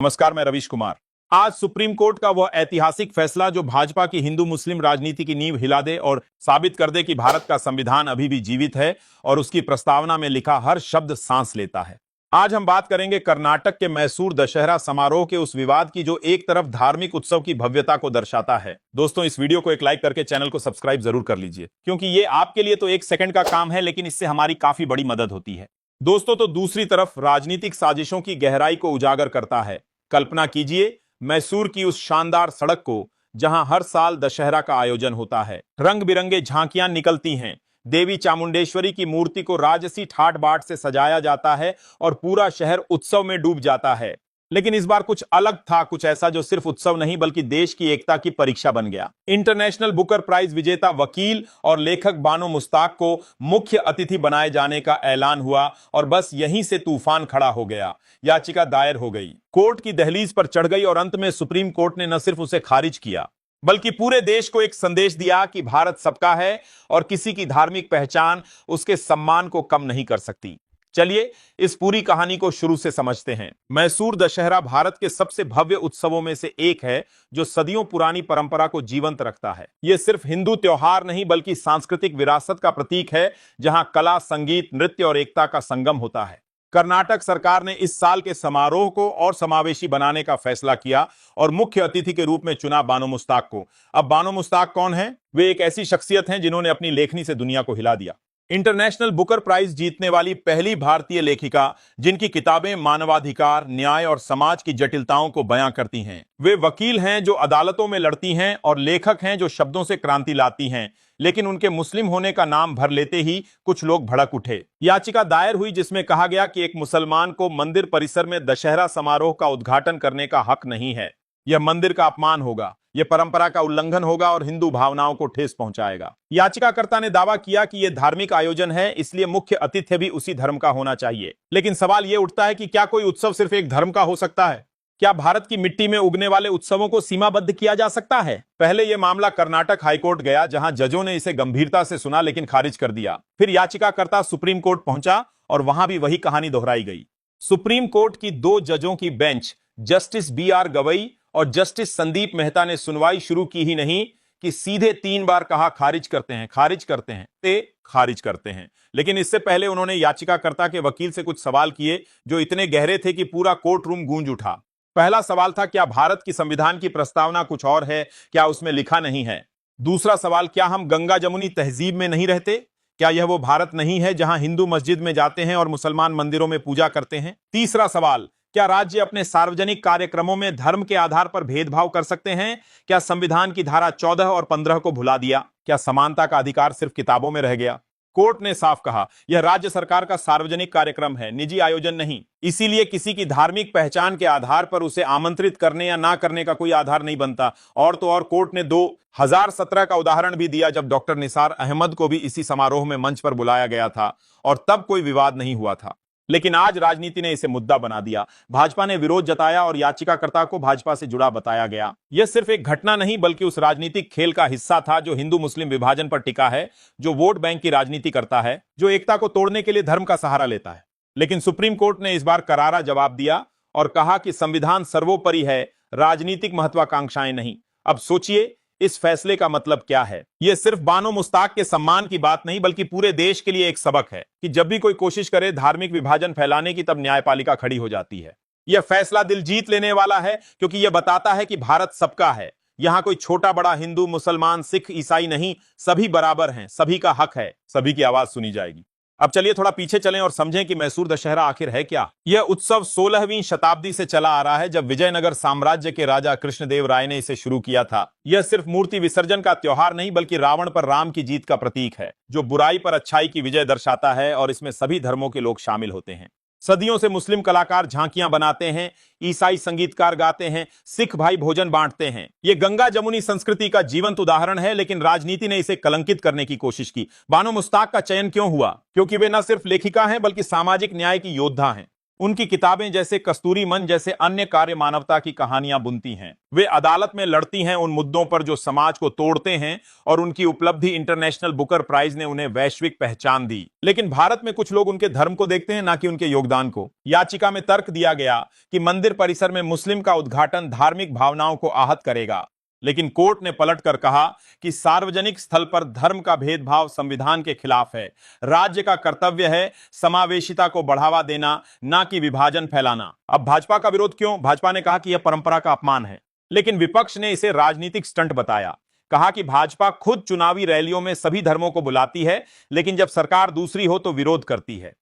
नमस्कार, मैं रवीश कुमार। आज सुप्रीम कोर्ट का वह ऐतिहासिक फैसला जो भाजपा की हिंदू मुस्लिम राजनीति की नींव हिला दे और साबित कर दे कि भारत का संविधान अभी भी जीवित है और उसकी प्रस्तावना में लिखा हर शब्द सांस लेता है। आज हम बात करेंगे कर्नाटक के मैसूर दशहरा समारोह के उस विवाद की जो एक तरफ धार्मिक उत्सव की भव्यता को दर्शाता है। दोस्तों, इस वीडियो को एक लाइक करके चैनल को सब्सक्राइब जरूर कर लीजिए, क्योंकि ये आपके लिए तो एक सेकंड का काम है, लेकिन इससे हमारी काफी बड़ी मदद होती है। दोस्तों, तो दूसरी तरफ राजनीतिक साजिशों की गहराई को उजागर करता है। कल्पना कीजिए मैसूर की उस शानदार सड़क को जहां हर साल दशहरा का आयोजन होता है। रंग बिरंगे झांकियां निकलती हैं, देवी चामुंडेश्वरी की मूर्ति को राजसी ठाट बाट से सजाया जाता है और पूरा शहर उत्सव में डूब जाता है। लेकिन इस बार कुछ अलग था, कुछ ऐसा जो सिर्फ उत्सव नहीं बल्कि देश की एकता की परीक्षा बन गया। इंटरनेशनल बुकर प्राइज विजेता वकील और लेखक बानो मुश्ताक को मुख्य अतिथि बनाए जाने का ऐलान हुआ और बस यहीं से तूफान खड़ा हो गया। याचिका दायर हो गई, कोर्ट की दहलीज पर चढ़ गई और अंत में सुप्रीम कोर्ट ने न सिर्फ उसे खारिज किया बल्कि पूरे देश को एक संदेश दिया कि भारत सबका है और किसी की धार्मिक पहचान उसके सम्मान को कम नहीं कर सकती। चलिए इस पूरी कहानी को शुरू से समझते हैं। मैसूर दशहरा भारत के सबसे भव्य उत्सवों में से एक है जो सदियों पुरानी परंपरा को जीवंत रखता है। यह सिर्फ हिंदू त्योहार नहीं बल्कि सांस्कृतिक विरासत का प्रतीक है, जहां कला, संगीत, नृत्य और एकता का संगम होता है। कर्नाटक सरकार ने इस साल के समारोह को और समावेशी बनाने का फैसला किया और मुख्य अतिथि के रूप में चुना बानो मुश्ताक को। अब बानो मुश्ताक कौन है? वे एक ऐसी शख्सियत हैं जिन्होंने अपनी लेखनी से दुनिया को हिला दिया। इंटरनेशनल बुकर प्राइज जीतने वाली पहली भारतीय लेखिका, जिनकी किताबें मानवाधिकार, न्याय और समाज की जटिलताओं को बयां करती हैं। वे वकील हैं जो अदालतों में लड़ती हैं और लेखक हैं जो शब्दों से क्रांति लाती हैं। लेकिन उनके मुस्लिम होने का नाम भर लेते ही कुछ लोग भड़क उठे। याचिका दायर हुई जिसमें कहा गया कि एक मुसलमान को मंदिर परिसर में दशहरा समारोह का उद्घाटन करने का हक नहीं है। यह मंदिर का अपमान होगा, यह परंपरा का उल्लंघन होगा और हिंदू भावनाओं को ठेस पहुंचाएगा। याचिकाकर्ता ने दावा किया कि यह धार्मिक आयोजन है, इसलिए मुख्य अतिथि भी उसी धर्म का होना चाहिए। लेकिन सवाल यह उठता है कि क्या कोई उत्सव सिर्फ एक धर्म का हो सकता है? क्या भारत की मिट्टी में उगने वाले उत्सवों को सीमाबद्ध किया जा सकता है? पहले यह मामला कर्नाटक हाईकोर्ट गया, जहां जजों ने इसे गंभीरता से सुना लेकिन खारिज कर दिया। फिर याचिकाकर्ता सुप्रीम कोर्ट पहुंचा और वहां भी वही कहानी दोहराई गई। सुप्रीम कोर्ट की 2 जजों की बेंच, जस्टिस BR गवई और जस्टिस संदीप मेहता ने सुनवाई शुरू की ही नहीं कि सीधे 3 बार कहा खारिज करते हैं, खारिज करते हैं, खारिज करते हैं। लेकिन इससे पहले उन्होंने याचिकाकर्ता के वकील से कुछ सवाल किए जो इतने गहरे थे कि पूरा कोर्ट रूम गूंज उठा। पहला सवाल था, क्या भारत की संविधान की प्रस्तावना कुछ और है? क्या उसमें लिखा नहीं है? दूसरा सवाल, क्या हम गंगा जमुनी तहजीब में नहीं रहते? क्या यह वो भारत नहीं है जहां हिंदू मस्जिद में जाते हैं और मुसलमान मंदिरों में पूजा करते हैं? तीसरा सवाल, क्या राज्य अपने सार्वजनिक कार्यक्रमों में धर्म के आधार पर भेदभाव कर सकते हैं? क्या संविधान की धारा 14 और 15 को भुला दिया? क्या समानता का अधिकार सिर्फ किताबों में रह गया? कोर्ट ने साफ कहा, यह राज्य सरकार का सार्वजनिक कार्यक्रम है, निजी आयोजन नहीं। इसीलिए किसी की धार्मिक पहचान के आधार पर उसे आमंत्रित करने या ना करने का कोई आधार नहीं बनता। और तो और कोर्ट ने 2017 का उदाहरण भी दिया, जब डॉक्टर निसार अहमद को भी इसी समारोह में मंच पर बुलाया गया था और तब कोई विवाद नहीं हुआ था। लेकिन आज राजनीति ने इसे मुद्दा बना दिया। भाजपा ने विरोध जताया और याचिकाकर्ता को भाजपा से जुड़ा बताया गया। यह सिर्फ एक घटना नहीं बल्कि उस राजनीतिक खेल का हिस्सा था जो हिंदू मुस्लिम विभाजन पर टिका है, जो वोट बैंक की राजनीति करता है, जो एकता को तोड़ने के लिए धर्म का सहारा लेता है। लेकिन सुप्रीम कोर्ट ने इस बार करारा जवाब दिया और कहा कि संविधान सर्वोपरि है, राजनीतिक महत्वाकांक्षाएं नहीं। अब सोचिए इस फैसले का मतलब क्या है। यह सिर्फ बानो मुश्ताक के सम्मान की बात नहीं बल्कि पूरे देश के लिए एक सबक है कि जब भी कोई कोशिश करे धार्मिक विभाजन फैलाने की, तब न्यायपालिका खड़ी हो जाती है। यह फैसला दिल जीत लेने वाला है, क्योंकि यह बताता है कि भारत सबका है। यहां कोई छोटा बड़ा, हिंदू, मुसलमान, सिख, ईसाई नहीं, सभी बराबर हैं, सभी का हक है, सभी की आवाज सुनी जाएगी। अब चलिए थोड़ा पीछे चलें और समझें कि मैसूर दशहरा आखिर है क्या। यह उत्सव 16वीं शताब्दी से चला आ रहा है, जब विजयनगर साम्राज्य के राजा कृष्णदेव राय ने इसे शुरू किया था। यह सिर्फ मूर्ति विसर्जन का त्योहार नहीं बल्कि रावण पर राम की जीत का प्रतीक है, जो बुराई पर अच्छाई की विजय दर्शाता है और इसमें सभी धर्मों के लोग शामिल होते हैं। सदियों से मुस्लिम कलाकार झांकियां बनाते हैं, ईसाई संगीतकार गाते हैं, सिख भाई भोजन बांटते हैं। यह गंगा जमुनी संस्कृति का जीवंत उदाहरण है, लेकिन राजनीति ने इसे कलंकित करने की कोशिश की। बानो मुश्ताक का चयन क्यों हुआ? क्योंकि वे न सिर्फ लेखिका हैं बल्कि सामाजिक न्याय की योद्धा हैं। उनकी किताबें जैसे कस्तूरी मन जैसे अन्य कार्य मानवता की कहानियां बुनती हैं। वे अदालत में लड़ती हैं उन मुद्दों पर जो समाज को तोड़ते हैं, और उनकी उपलब्धि इंटरनेशनल बुकर प्राइज ने उन्हें वैश्विक पहचान दी। लेकिन भारत में कुछ लोग उनके धर्म को देखते हैं, ना कि उनके योगदान को। याचिका में तर्क दिया गया कि मंदिर परिसर में मुस्लिम का उद्घाटन धार्मिक भावनाओं को आहत करेगा, लेकिन कोर्ट ने पलटकर कहा कि सार्वजनिक स्थल पर धर्म का भेदभाव संविधान के खिलाफ है। राज्य का कर्तव्य है समावेशिता को बढ़ावा देना, ना कि विभाजन फैलाना। अब भाजपा का विरोध क्यों? भाजपा ने कहा कि यह परंपरा का अपमान है, लेकिन विपक्ष ने इसे राजनीतिक स्टंट बताया। कहा कि भाजपा खुद चुनावी रैलियों में सभी धर्मों को बुलाती है, लेकिन जब सरकार दूसरी हो तो विरोध करती है।